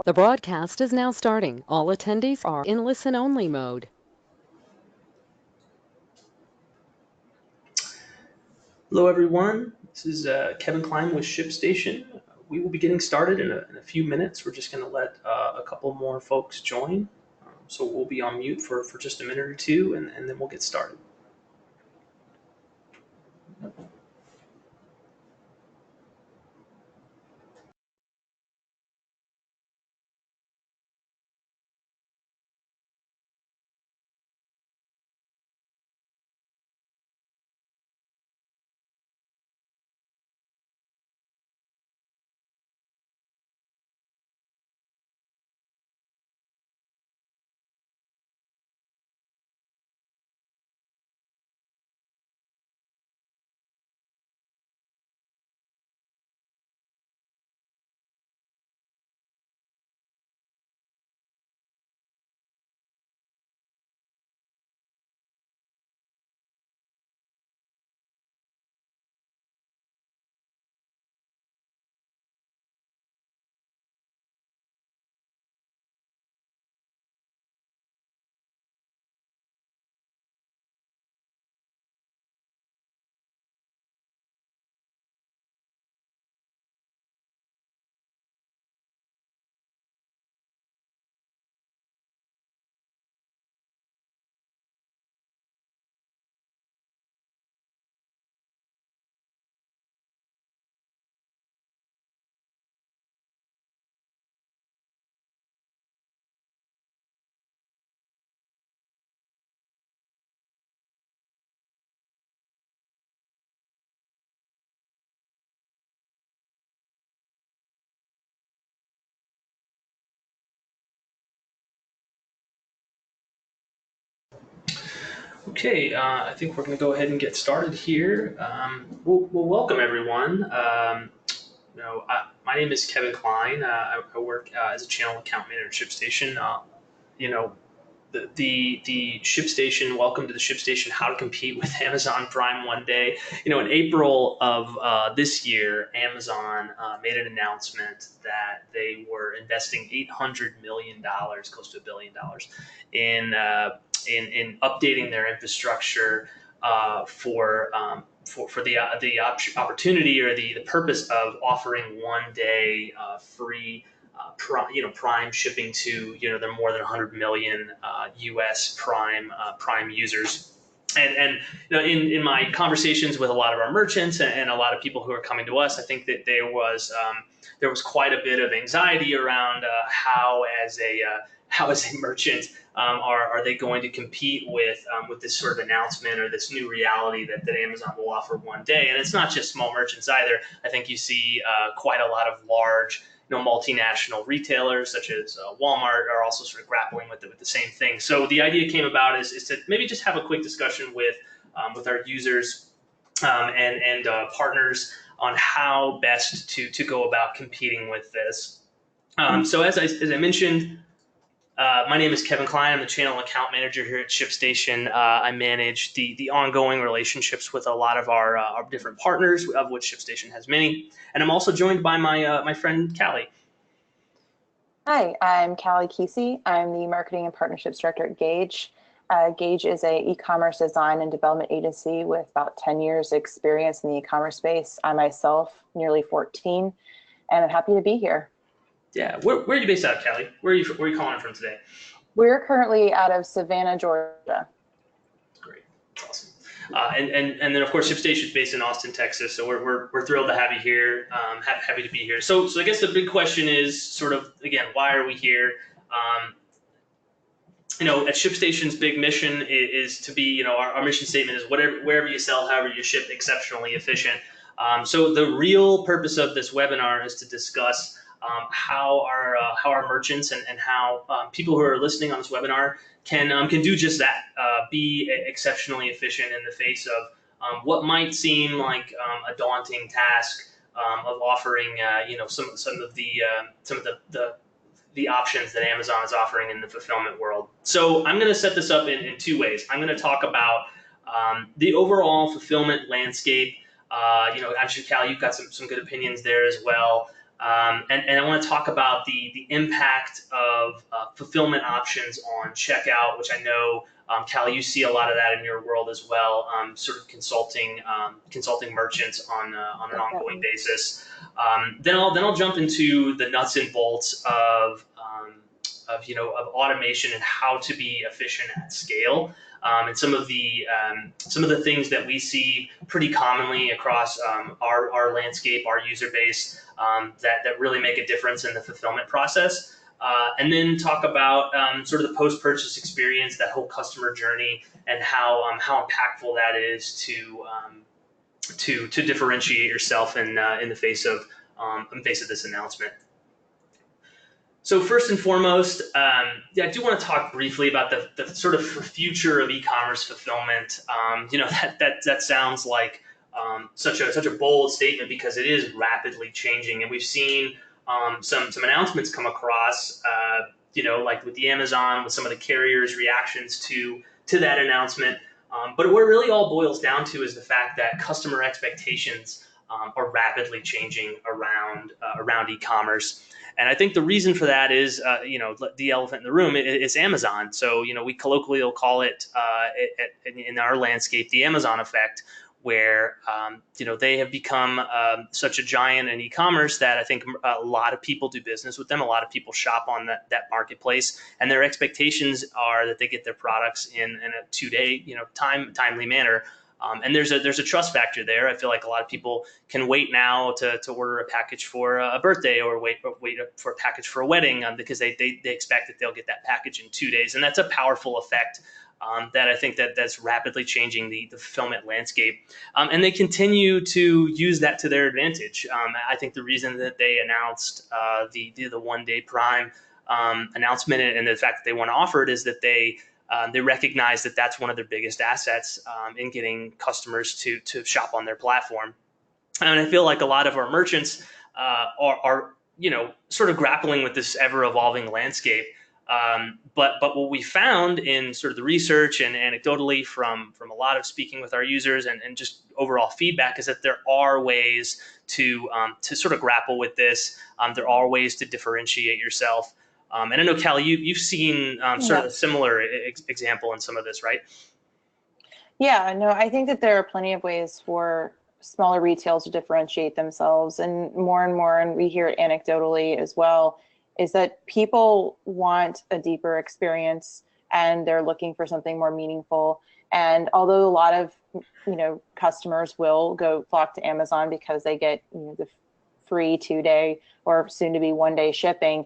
The broadcast is now starting. All attendees are in listen-only mode. Hello everyone, this is Kevin Klein with ShipStation. We will be getting started in a few minutes. We're just going to let a couple more folks join. So we'll be on mute for just a minute or two, and then we'll get started. Okay, I think we're going to go ahead and get started here. We'll welcome everyone. My name is Kevin Klein. I work as a channel account manager at ShipStation. You know, the ShipStation, welcome to the ShipStation, how to compete with Amazon Prime one day. In April of this year, Amazon made an announcement that they were investing $800 million, close to $1 billion, in in updating their infrastructure for the opportunity or the purpose of offering one day free Prime shipping to their more than 100 million U.S. Prime users. And in my conversations with a lot of our merchants and a lot of people who are coming to us, I think that there was quite a bit of anxiety around how as a merchant are they going to compete with this sort of announcement or this new reality that Amazon will offer one day. And it's not just small merchants either. I think you see quite a lot of large multinational retailers such as Walmart are also sort of grappling with the same thing. So the idea came about is to maybe just have a quick discussion with our users and partners on how best to go about competing with this. So as I mentioned, my name is Kevin Klein. I'm the channel account manager here at ShipStation. I manage the ongoing relationships with a lot of our different partners, of which ShipStation has many. And I'm also joined by my friend Callie. Hi, I'm Callie Kesey. I'm the Marketing and Partnerships Director at Gauge. Gauge is a e-commerce design and development agency with about 10 years experience in the e-commerce space. I myself, nearly 14, and I'm happy to be here. Yeah, where are you based out of, Callie? Where are you calling from today? We're currently out of Savannah, Georgia. Great, awesome. And then of course ShipStation is based in Austin, Texas. So we're thrilled to have you here. Happy to be here. So I guess the big question is sort of again, why are we here? At ShipStation's big mission is to be, our mission statement is wherever you sell, however you ship, exceptionally efficient. So the real purpose of this webinar is to discuss how our merchants and how people who are listening on this webinar can do just that, be exceptionally efficient in the face of what might seem like a daunting task of offering some of the options that Amazon is offering in the fulfillment world. So I'm going to set this up in two ways. I'm going to talk about the overall fulfillment landscape. I'm sure, Cal, you've got some good opinions there as well. And I want to talk about the impact of fulfillment options on checkout, which I know, Cal, you see a lot of that in your world as well, sort of consulting merchants on an ongoing Definitely. basis. Then I'll jump into the nuts and bolts of automation and how to be efficient at scale. And some of the things that we see pretty commonly across our landscape, our user base, that really make a difference in the fulfillment process. And then talk about sort of the post-purchase experience, that whole customer journey, and how impactful that is to differentiate yourself in the face of this announcement. So first and foremost, yeah, I do want to talk briefly about the sort of future of e-commerce fulfillment. That sounds like such a bold statement because it is rapidly changing, and we've seen some announcements come across. Like with the Amazon, with some of the carriers' reactions to that announcement. But what it really all boils down to is the fact that customer expectations are rapidly changing around e-commerce. And I think the reason for that is, the elephant in the room is Amazon. So, we colloquially will call it, in our landscape, the Amazon effect, where, they have become such a giant in e-commerce that I think a lot of people do business with them. A lot of people shop on that marketplace, and their expectations are that they get their products in a 2-day, timely manner. And there's a trust factor there. I feel like a lot of people can wait now to order a package for a birthday, or wait for a package for a wedding, because they expect that they'll get that package in 2 days. And that's a powerful effect that I think that's rapidly changing the fulfillment landscape. And they continue to use that to their advantage. I think the reason that they announced the 1-day Prime announcement, and the fact that they want to offer it, is that they recognize that that's one of their biggest assets in getting customers to shop on their platform. And I feel like a lot of our merchants are sort of grappling with this ever evolving landscape. But what we found in sort of the research and anecdotally from a lot of speaking with our users and just overall feedback is that there are ways to sort of grapple with this. There are ways to differentiate yourself. And I know, Callie, you've seen sort of a similar example in some of this, right? Yeah, no, I think that there are plenty of ways for smaller retails to differentiate themselves, and more, and we hear it anecdotally as well, is that people want a deeper experience and they're looking for something more meaningful. And although a lot of customers will go flock to Amazon because they get the free 2-day or soon to be 1-day shipping,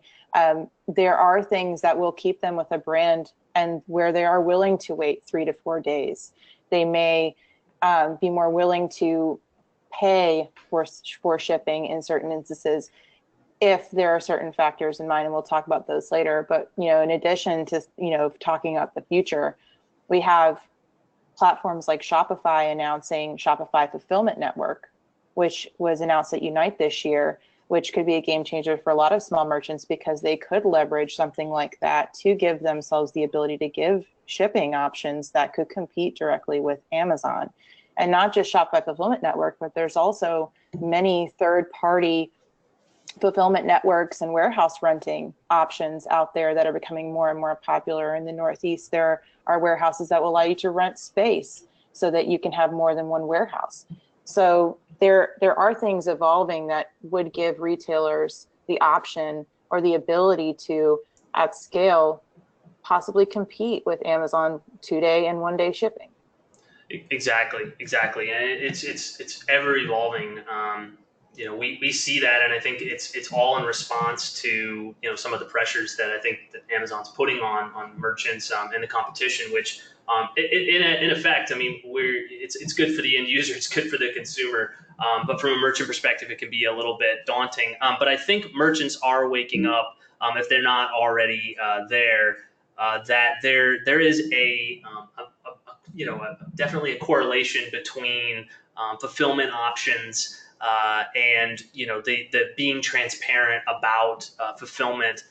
there are things that will keep them with a brand, and where they are willing to wait 3 to 4 days. They may be more willing to pay for shipping in certain instances if there are certain factors in mind, and we'll talk about those later. But in addition to talking about the future, we have platforms like Shopify announcing Shopify Fulfillment Network, which was announced at Unite this year, which could be a game changer for a lot of small merchants, because they could leverage something like that to give themselves the ability to give shipping options that could compete directly with Amazon. And not just Shopify Fulfillment Network, but there's also many third-party fulfillment networks and warehouse renting options out there that are becoming more and more popular. In the Northeast, there are warehouses that will allow you to rent space so that you can have more than one warehouse. So there are things evolving that would give retailers the option or the ability to, at scale, possibly compete with Amazon 2-day and 1-day shipping. Exactly, and it's ever evolving. We see that, and I think it's all in response to some of the pressures that I think that Amazon's putting on merchants and the competition, which in effect, I mean, it's good for the end user, it's good for the consumer, but from a merchant perspective, it can be a little bit daunting. But I think merchants are waking up, if they're not already there, that there is definitely a correlation between fulfillment options and the being transparent about fulfillment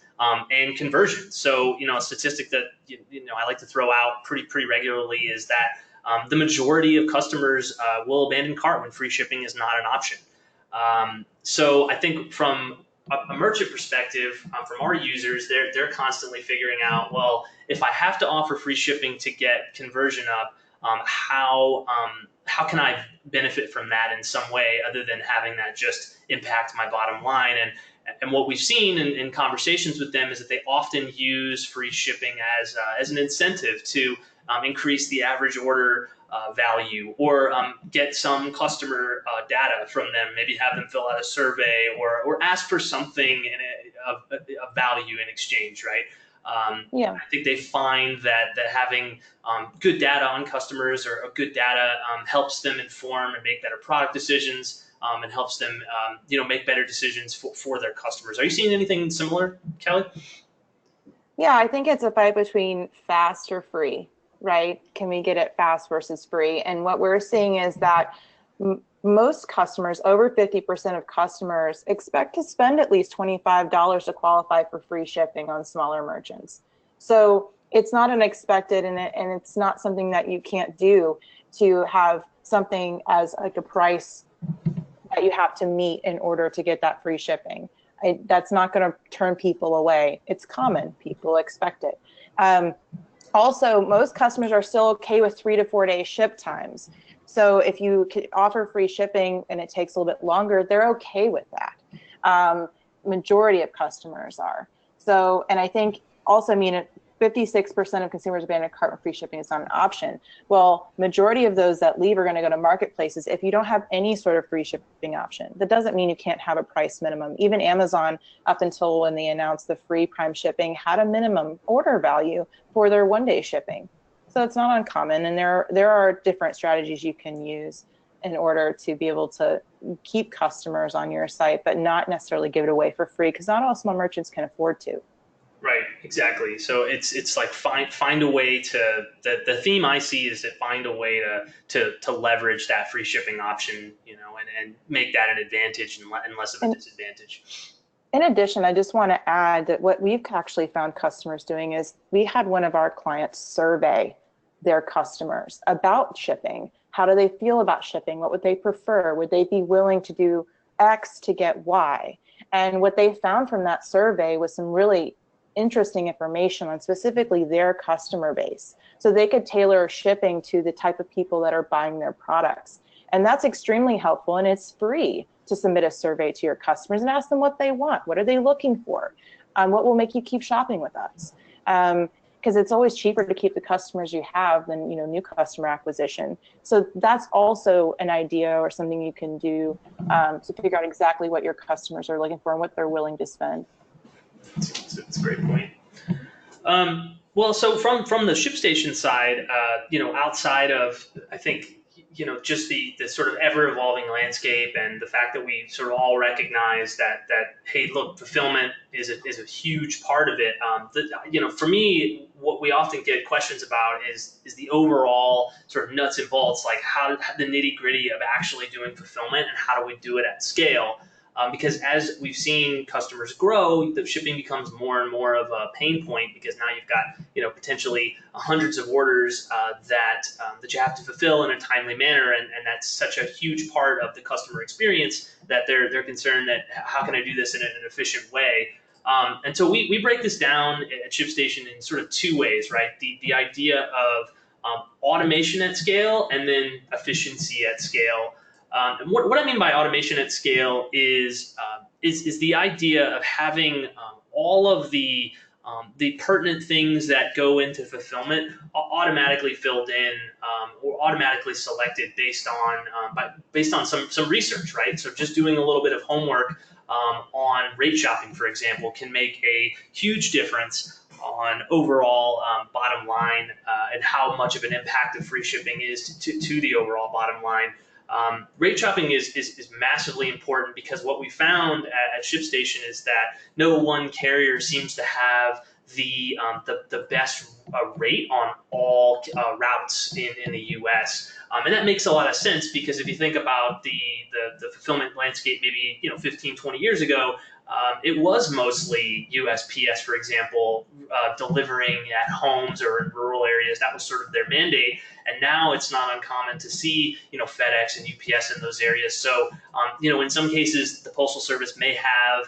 and conversion. So a statistic that I like to throw out pretty regularly is that the majority of customers will abandon cart when free shipping is not an option. So I think from a merchant perspective, from our users, they're constantly figuring out, well, if I have to offer free shipping to get conversion up, how can I benefit from that in some way other than having that just impact my bottom line? And what we've seen in conversations with them is that they often use free shipping as an incentive to increase the average order value, or get some customer data from them, maybe have them fill out a survey, or ask for something of value in exchange, right? Yeah. I think they find that having good data on customers, or good data, helps them inform and make better product decisions, and helps them make better decisions for their customers. Are you seeing anything similar, Kelly? Yeah, I think it's a fight between fast or free, right? Can we get it fast versus free? And what we're seeing is that most customers, over 50% of customers, expect to spend at least $25 to qualify for free shipping on smaller merchants. So it's not unexpected, and it's not something that you can't do, to have something as like a price that you have to meet in order to get that free shipping. That's not going to turn people away. It's common. People expect it. Also, most customers are still okay with 3 to 4 day ship times. So if you offer free shipping and it takes a little bit longer, they're okay with that. Majority of customers are. So, and I think also, 56% of consumers abandon a cart when free shipping is not an option. Well, majority of those that leave are going to go to marketplaces. If you don't have any sort of free shipping option, that doesn't mean you can't have a price minimum. Even Amazon, up until when they announced the free Prime shipping, had a minimum order value for their 1 day shipping. So it's not uncommon, and there are different strategies you can use in order to be able to keep customers on your site, but not necessarily give it away for free, because not all small merchants can afford to. Right, exactly. So it's like find a way to, the theme I see is to find a way to leverage that free shipping option, and make that an advantage and less of a disadvantage. In addition, I just want to add that what we've actually found customers doing is, we had one of our clients survey their customers about shipping. How do they feel about shipping? What would they prefer? Would they be willing to do X to get Y? And what they found from that survey was some really interesting information on specifically their customer base. So they could tailor shipping to the type of people that are buying their products. And that's extremely helpful, and it's free to submit a survey to your customers and ask them what they want. What are they looking for? What will make you keep shopping with us? Because it's always cheaper to keep the customers you have than new customer acquisition. So that's also an idea or something you can do to figure out exactly what your customers are looking for and what they're willing to spend. It's a great point. Well, so from the ShipStation side, outside of, I think, just the sort of ever evolving landscape, and the fact that we sort of all recognize that hey, look, fulfillment is a huge part of it. For me, what we often get questions about is the overall sort of nuts and bolts, like how the nitty gritty of actually doing fulfillment, and how do we do it at scale. Because as we've seen customers grow, the shipping becomes more and more of a pain point, because now you've got potentially hundreds of orders that you have to fulfill in a timely manner, and that's such a huge part of the customer experience that they're concerned that how can I do this in an efficient way. And so we break this down at ShipStation in sort of two ways, right? The idea of automation at scale, and then efficiency at scale. And what I mean by automation at scale is the idea of having all of the pertinent things that go into fulfillment automatically filled in, or automatically selected based on some research, right? So just doing a little bit of homework on rate shopping, for example, can make a huge difference on overall bottom line, and how much of an impact of free shipping is to the overall bottom line. Rate shopping is massively important, because what we found at ShipStation is that no one carrier seems to have the best rate on all routes in the U.S. And that makes a lot of sense, because if you think about the fulfillment landscape maybe 15, 20 years ago, it was mostly USPS, for example, delivering at homes or in rural areas. That was sort of their mandate. And now it's not uncommon to see, FedEx and UPS in those areas. So, in some cases, the Postal Service may have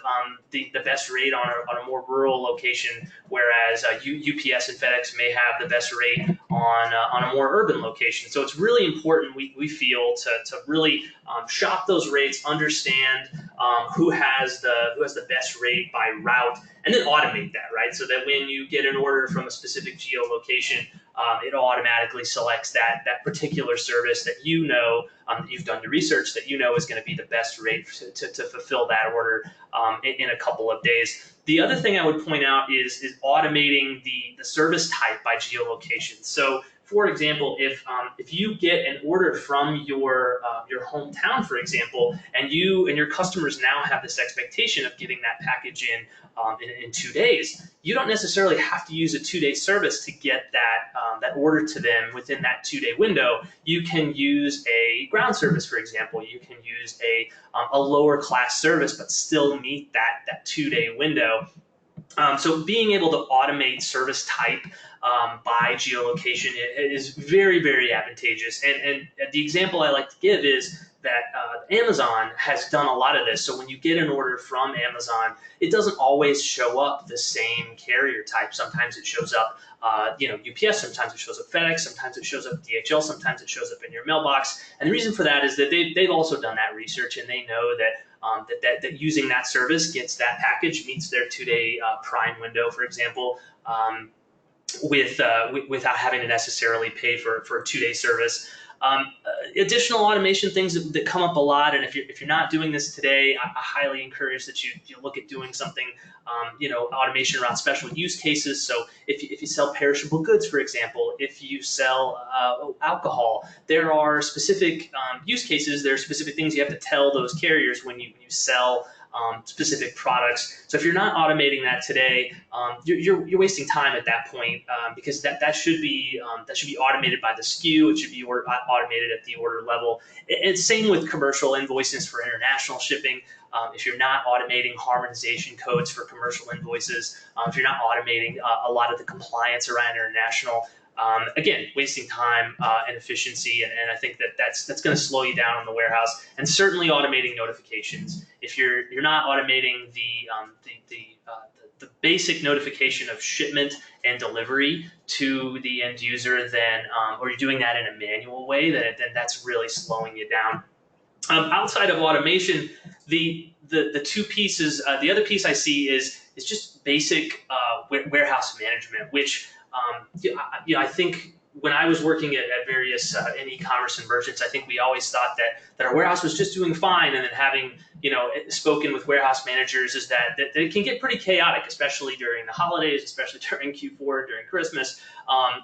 the best rate on a more rural location, whereas UPS and FedEx may have the best rate on a more urban location. So it's really important, we feel, to really shop those rates, understand who has the best rate by route, and then automate that, right? So that when you get an order from a specific geolocation, it automatically selects that particular service that that you've done the research, that is going to be the best rate to fulfill that order in a couple of days. The other thing I would point out is automating the service type by geolocation. So, for example, if you get an order from your hometown, for example, and you and your customers now have this expectation of getting that package in 2 days, you don't necessarily have to use a 2-day service to get that order to them within that 2-day window. You can use a ground service, for example. You can use a lower class service, but still meet that 2-day window. So being able to automate service type by geolocation is very, very advantageous. And the example I like to give is that Amazon has done a lot of this. So when you get an order from Amazon, it doesn't always show up the same carrier type. Sometimes it shows up, UPS. Sometimes it shows up FedEx. Sometimes it shows up DHL. Sometimes it shows up in your mailbox. And the reason for that is that they've also done that research, and they know that using that service gets that package, meets their 2-day Prime window, for example, without having to necessarily pay for a 2-day service. Additional automation things that come up a lot, and if you're not doing this today, I highly encourage that you look at doing something, automation around special use cases. So if you sell perishable goods, for example, if you sell alcohol, there are specific use cases. There are specific things you have to tell those carriers when you sell specific products. So if you're not automating that today, you're wasting time at that point, because that should be automated by the SKU. It should be automated at the order level. And same with commercial invoices for international shipping. If you're not automating harmonization codes for commercial invoices, if you're not automating a lot of the compliance around international, again, wasting time and efficiency, and I think that's going to slow you down in the warehouse. And certainly automating notifications. If you're not automating the basic notification of shipment and delivery to the end user, then or you're doing that in a manual way, then that's really slowing you down. Outside of automation, the two pieces, the other piece I see is just basic warehouse management, which I think when I was working at various in e-commerce and merchants, I think we always thought that our warehouse was just doing fine, and then having spoken with warehouse managers is that it can get pretty chaotic, especially during the holidays, especially during Q4, during Christmas.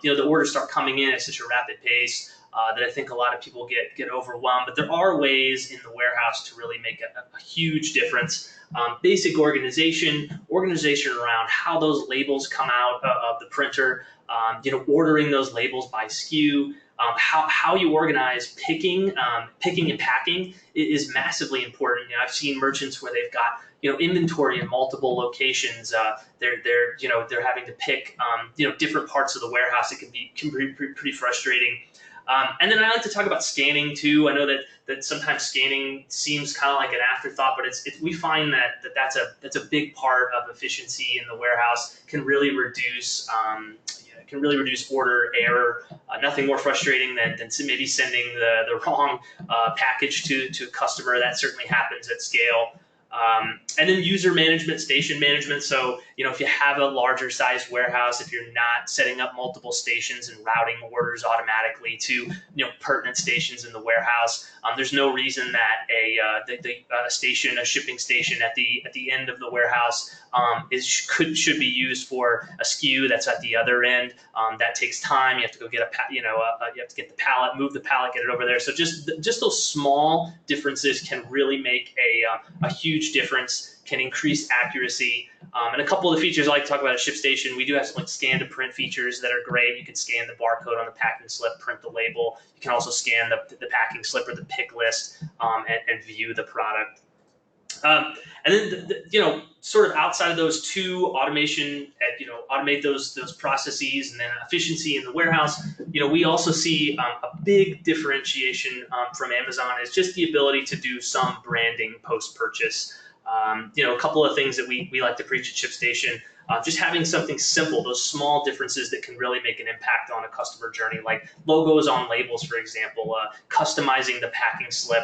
The orders start coming in at such a rapid pace that I think a lot of people get overwhelmed. But there are ways in the warehouse to really make a huge difference. Basic organization around how those labels come out of the printer, ordering those labels by SKU, how you organize picking and packing is massively important. I've seen merchants where they've got inventory in multiple locations. They're having to pick different parts of the warehouse. It can be pretty frustrating. And then I like to talk about scanning too. I know that sometimes scanning seems kind of like an afterthought, but we find that's a big part of efficiency in the warehouse. Can really reduce order error. Nothing more frustrating than maybe sending the wrong package to a customer. That certainly happens at scale. And then user management, station management. So, if you have a larger sized warehouse, if you're not setting up multiple stations and routing orders automatically to, pertinent stations in the warehouse, there's no reason that a shipping station at the end of the warehouse should be used for a SKU that's at the other end. That takes time. You have to go get you have to get the pallet, move the pallet, get it over there. So just those small differences can really make a huge difference, can increase accuracy. And a couple of the features I like to talk about at ShipStation, we do have some scan to print features that are great. You can scan the barcode on the packing slip, print the label. You can also scan the packing slip or the pick list and view the product. And then, sort of outside of those two automation automate those processes, and then efficiency in the warehouse. We also see a big differentiation from Amazon is just the ability to do some branding post purchase. A couple of things that we like to preach at ShipStation. Just having something simple, those small differences that can really make an impact on a customer journey, like logos on labels, for example, customizing the packing slip.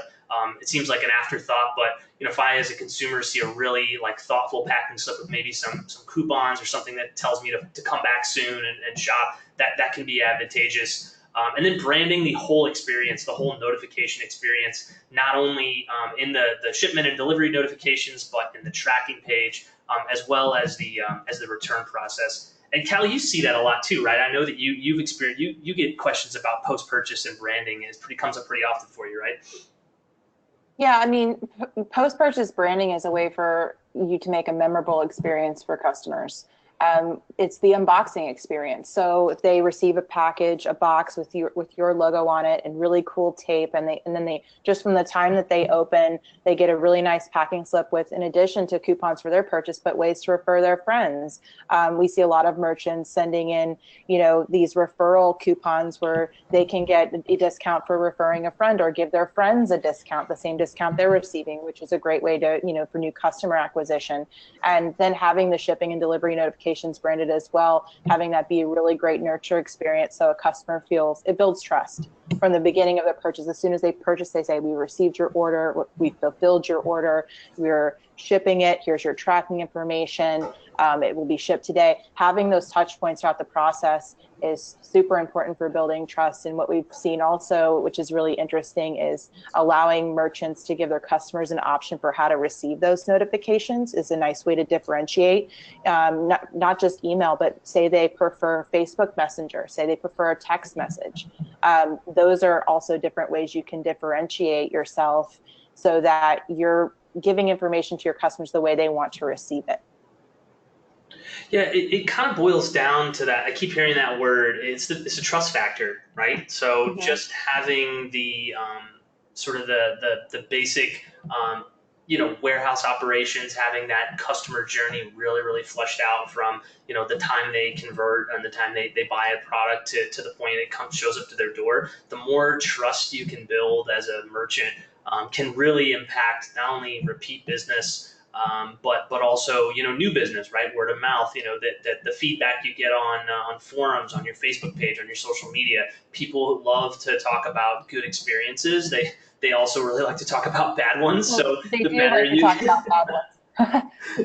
It seems like an afterthought, but if I, as a consumer, see a really thoughtful packing slip with maybe some coupons or something that tells me to come back soon and shop, that can be advantageous. And then branding the whole experience, the whole notification experience, not only in the shipment and delivery notifications, but in the tracking page, as well as the return process. And Callie, you see that a lot too, right? I know that you've experienced, you get questions about post purchase and branding, and it comes up pretty often for you, right? Yeah, I mean, post-purchase branding is a way for you to make a memorable experience for customers. It's the unboxing experience. So if they receive a package, a box with your logo on it and really cool tape, and then they just from the time that they open, they get a really nice packing slip with, in addition to coupons for their purchase, but ways to refer their friends. We see a lot of merchants sending in, these referral coupons where they can get a discount for referring a friend, or give their friends a discount, the same discount they're receiving, which is a great way to, for new customer acquisition. And then having the shipping and delivery notifications branded as well, having that be a really great nurture experience, so a customer feels it builds trust from the beginning of the purchase. As soon as they purchase, they say, we received your order, we fulfilled your order, we're shipping it, here's your tracking information, it will be shipped today. Having those touch points throughout the process is super important for building trust. And what we've seen also, which is really interesting, is allowing merchants to give their customers an option for how to receive those notifications is a nice way to differentiate. Not just email, but say they prefer Facebook Messenger, say they prefer a text message. Those are also different ways you can differentiate yourself so that you're giving information to your customers the way they want to receive it. Yeah, it kind of boils down to that. I keep hearing that word. It's a trust factor, right? So just having the sort of the basic warehouse operations, having that customer journey really fleshed out from the time they convert and the time they buy a product to the point it shows up to their door. The more trust you can build as a merchant can really impact not only repeat business, but also new business, right? Word of mouth. That the feedback you get on forums, on your Facebook page, on your social media. People love to talk about good experiences. They also really like to talk about bad ones. Well, so they the do better like to you talk about bad ones.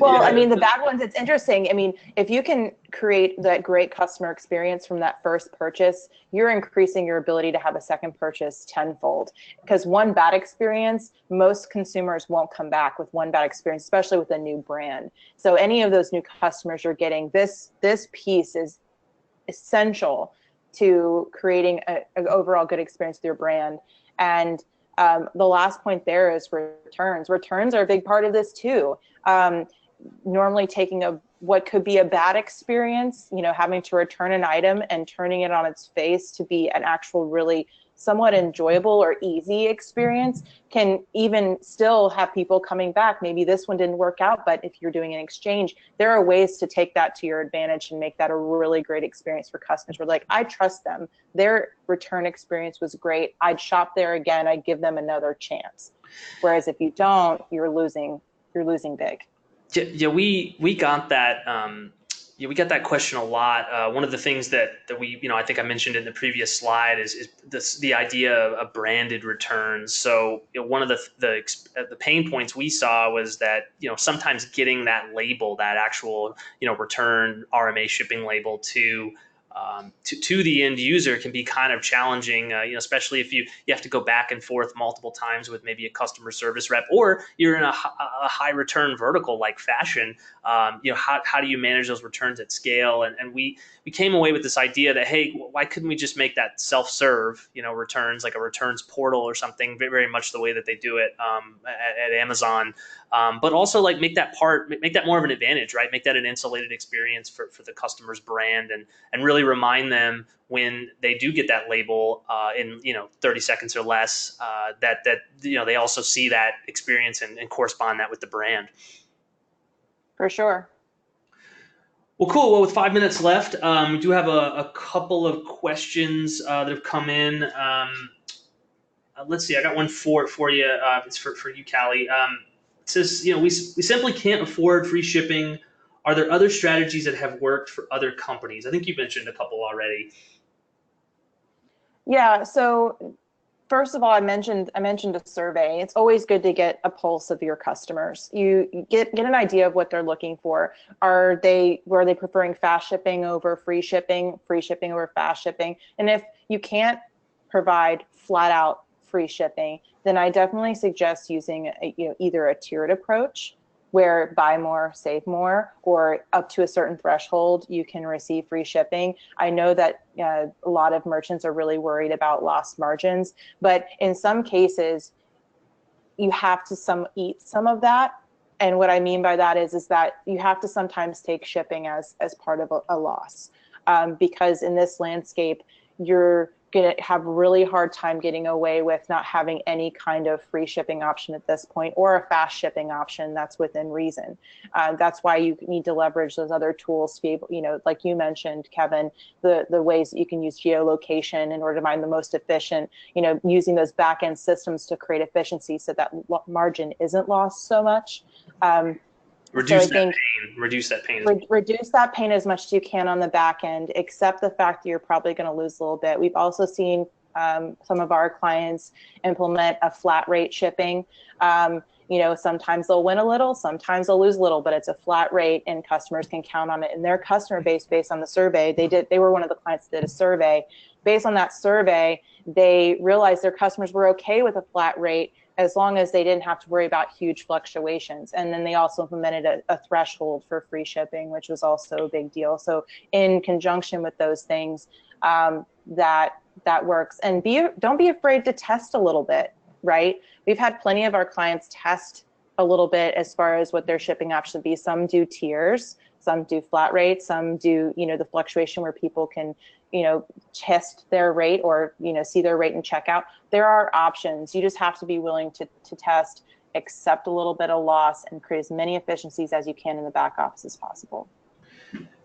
Well, Yeah. I mean, the bad ones, it's interesting. I mean, if you can create that great customer experience from that first purchase, you're increasing your ability to have a second purchase tenfold. Because one bad experience, most consumers won't come back with one bad experience, especially with a new brand. So any of those new customers you're getting, this piece is essential to creating an overall good experience with your brand. And the last point there is returns. Returns are a big part of this too. Normally taking what could be a bad experience, having to return an item and turning it on its face to be an actual really somewhat enjoyable or easy experience can even still have people coming back. Maybe this one didn't work out, but if you're doing an exchange, there are ways to take that to your advantage and make that a really great experience for customers. We're like, I trust them. Their return experience was great. I'd shop there again. I'd give them another chance. Whereas if you don't, you're losing big. Yeah, we got that. We got that question a lot. One of the things that we, I think I mentioned in the previous slide is the idea of branded returns. So one of the pain points we saw was that sometimes getting that label, that actual return RMA shipping label to the end user can be kind of challenging, especially if you have to go back and forth multiple times with maybe a customer service rep, or you're in a high return vertical like fashion. How do you manage those returns at scale? And we came away with this idea that, hey, why couldn't we just make that self-serve, returns, like a returns portal or something, very much the way that they do it at Amazon. But also make that more of an advantage, right? Make that an insulated experience for the customer's brand, and really remind them when they do get that label in 30 seconds or less, that they also see that experience and correspond that with the brand. For sure. Well, cool. Well, with 5 minutes left, we do have a couple of questions that have come in. Let's see. I got one for you. It's for you, Callie. It says, we simply can't afford free shipping. Are there other strategies that have worked for other companies? I think you mentioned a couple already. Yeah. So first of all, I mentioned a survey. It's always good to get a pulse of your customers. You get an idea of what they're looking for. Were they preferring fast shipping over free shipping over fast shipping? And if you can't provide flat out free shipping, then I definitely suggest using either a tiered approach where buy more, save more, or up to a certain threshold, you can receive free shipping. I know that a lot of merchants are really worried about lost margins, but in some cases, you have to eat some of that. And what I mean by that is that you have to sometimes take shipping as part of a loss, because in this landscape, you're going to have really hard time getting away with not having any kind of free shipping option at this point, or a fast shipping option that's within reason. That's why you need to leverage those other tools to be able, like you mentioned, Kevin, the ways that you can use geolocation in order to find the most efficient, using those back end systems to create efficiency so that margin isn't lost so much. Reduce that pain. Reduce that pain as much as you can on the back end, accept the fact that you're probably going to lose a little bit. We've also seen some of our clients implement a flat rate shipping. Sometimes they'll win a little, sometimes they'll lose a little, but it's a flat rate and customers can count on it. And their customer base, based on the survey, they were one of the clients that did a survey. Based on that survey, they realized their customers were okay with a flat rate as long as they didn't have to worry about huge fluctuations. And then they also implemented a threshold for free shipping, which was also a big deal. So in conjunction with those things, that works. And don't be afraid to test a little bit, right? We've had plenty of our clients test a little bit as far as what their shipping option would be. Some do tiers, some do flat rates, some do, the fluctuation where people can, test their rate or, see their rate and checkout. There are options. You just have to be willing to test, accept a little bit of loss, and create as many efficiencies as you can in the back office as possible.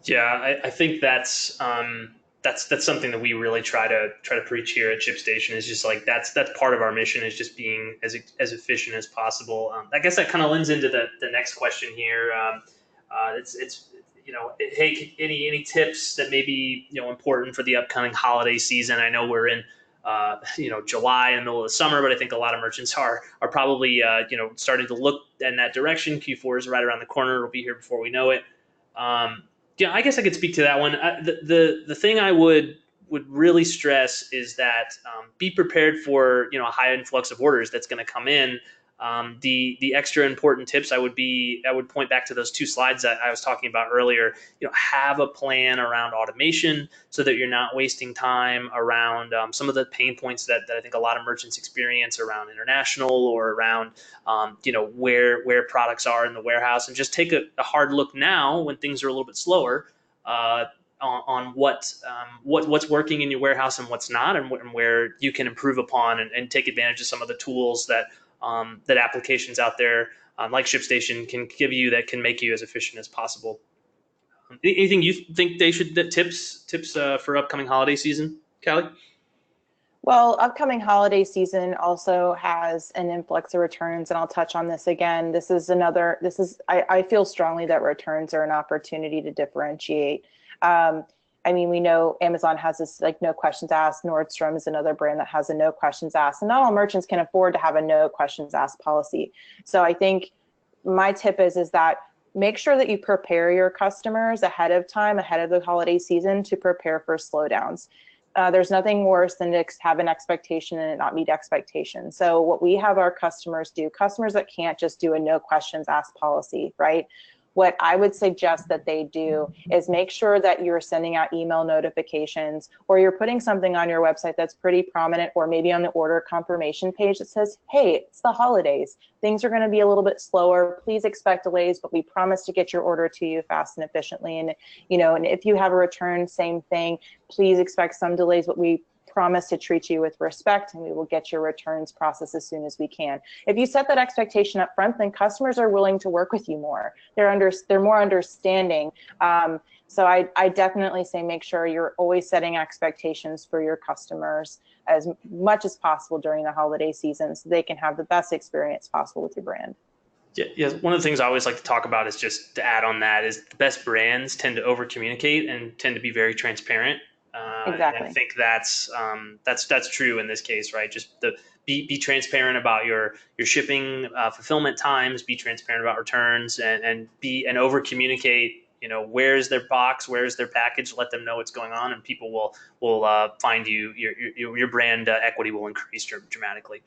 Yeah, I think that's something that we really try to preach here at ShipStation. Is just like that's part of our mission, is just being as efficient as possible. I guess that kind of lends into the next question here. It's hey, any tips that may be important for the upcoming holiday season? I know we're in July in the middle of the summer, but I think a lot of merchants are probably starting to look in that direction. Q4 is right around the corner; it'll be here before we know it. Yeah, I guess I could speak to that one. The thing I would really stress is that be prepared for a high influx of orders that's going to come in. The extra important tips I would point back to those two slides that I was talking about earlier. Have a plan around automation so that you're not wasting time around some of the pain points that I think a lot of merchants experience around international or around where products are in the warehouse, and just take a hard look now when things are a little bit slower on what's working in your warehouse and what's not, and where you can improve upon and take advantage of some of the tools that applications out there like ShipStation can give you that can make you as efficient as possible. Anything you think tips for upcoming holiday season, Callie? Well, upcoming holiday season also has an influx of returns, and I'll touch on this again. I feel strongly that returns are an opportunity to differentiate. We know Amazon has this no questions asked. Nordstrom is another brand that has a no questions asked, and not all merchants can afford to have a no questions asked policy. So I think my tip is that make sure that you prepare your customers ahead of time, ahead of the holiday season, to prepare for slowdowns. There's nothing worse than to have an expectation and it not meet expectations. So what we have our customers do, customers that can't just do a no questions asked policy, right? What I would suggest that they do is make sure that you're sending out email notifications, or you're putting something on your website that's pretty prominent, or maybe on the order confirmation page that says, hey, it's the holidays. Things are going to be a little bit slower. Please expect delays, but we promise to get your order to you fast and efficiently. And, and if you have a return, same thing. Please expect some delays, but we promise to treat you with respect, and we will get your returns processed as soon as we can. If you set that expectation up front, then customers are willing to work with you more. They're more understanding. So I definitely say make sure you're always setting expectations for your customers as much as possible during the holiday season, so they can have the best experience possible with your brand. Yeah, one of the things I always like to talk about is, just to add on that, is the best brands tend to over communicate and tend to be very transparent. Exactly. And I think that's true in this case, right? Just be transparent about your shipping fulfillment times, be transparent about returns, and over communicate. Where's their box, where's their package? Let them know what's going on, and people will find you. Your brand equity will increase dramatically.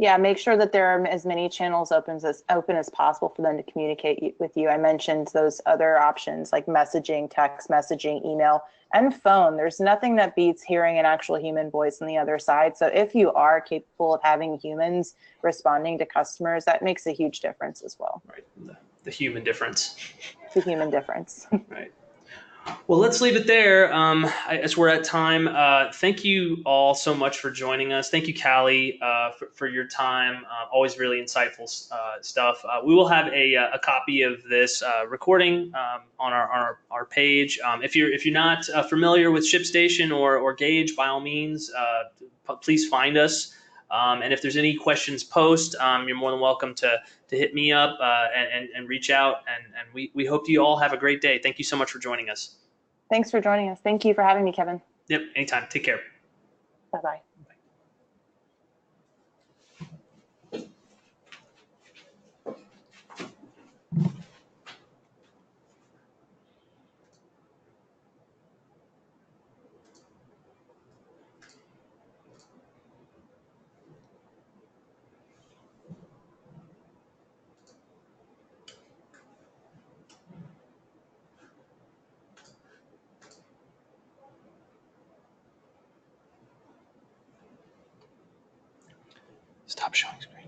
Yeah, make sure that there are as many channels open as possible for them to communicate with you. I mentioned those other options like messaging, text messaging, email, and phone. There's nothing that beats hearing an actual human voice on the other side. So if you are capable of having humans responding to customers, that makes a huge difference as well. Right, the human difference. The human difference. Right. Well, let's leave it there as we're at time. Thank you all so much for joining us. Thank you, Callie, for your time. Always really insightful stuff. We will have a copy of this recording on our page. If you're not familiar with ShipStation or Gauge, by all means, please find us. And if there's any questions post, you're more than welcome to hit me up and reach out. And we hope you all have a great day. Thank you so much for joining us. Thanks for joining us. Thank you for having me, Kevin. Yep, anytime. Take care. Bye-bye. Stop showing screen.